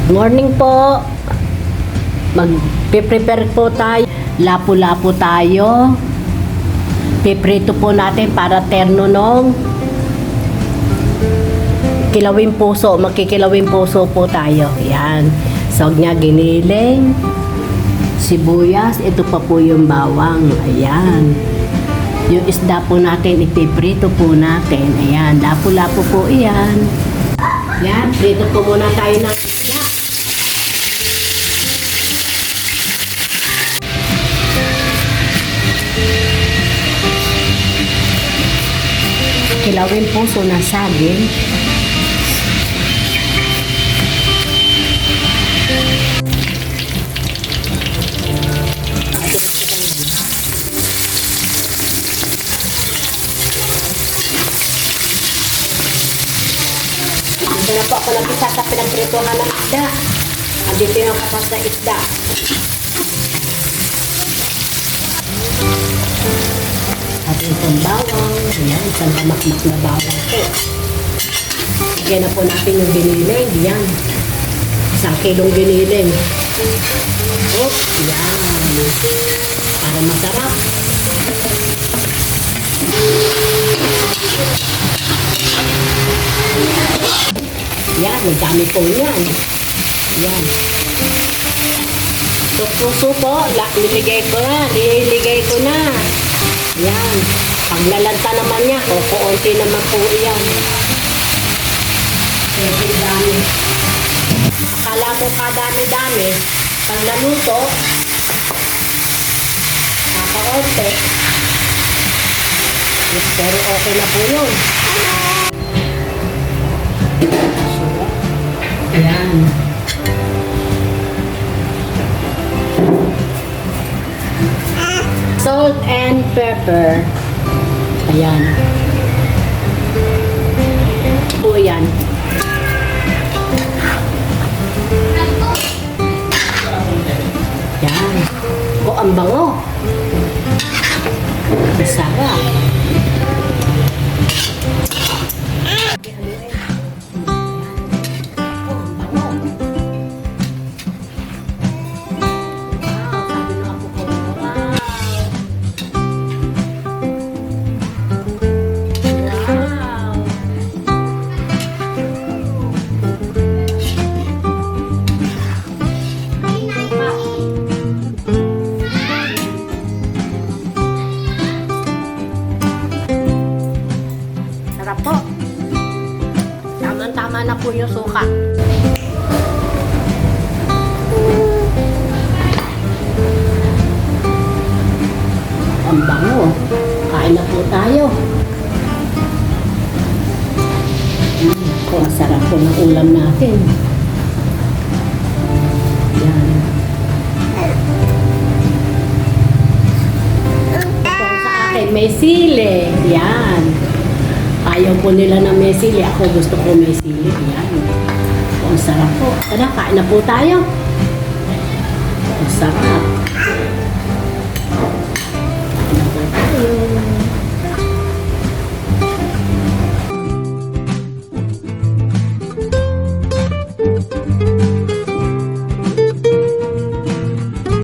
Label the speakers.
Speaker 1: Morning po. Mag-prepare po tayo. Lapu-lapu tayo. Piprito po natin para terno nung kilawing puso. Magkikilawing puso po tayo. Yan. Sog niya giniling. Sibuyas. Ito pa po yung bawang. Ayan. Yung isda po natin, ipiprito po natin. Ayan. Lapu-lapu po iyan. Yan. Prito po muna tayo ng isda. Kilawin puso na saging. Ito na po ako nag-isa sa pinagprituhan ng isda. Andito yung kapas na isda. At itong bawang, ayan, isang tamakmak na bawang po. Lagyan na po natin yung giniling, yan. 1 kilong giniling. Oh, yan. Para masarap. Yan, magdami po yan. Yan. So, puso po, niligay ko na. Yan. Paglalanta naman niya, kukunti naman po yan. Pwede dami. Akala mo pa dami-dami. Pag naluto, kakaunti. Pero okay na po yun. Ayan. Salt and pepper. Ayan. O yan. Yan. O ang bango. Masarap. Sarap po. Tama-tama na po yung suka. Ang bango. Kain na po tayo. Ang sarap po ng ulam natin. Yan. Ito sa akin, may sili. Yan. Ayaw po nila ng may sili. Ako gusto ko may sili. Yan. Ang sarap po. Tara, kain na po tayo. Ang sarap.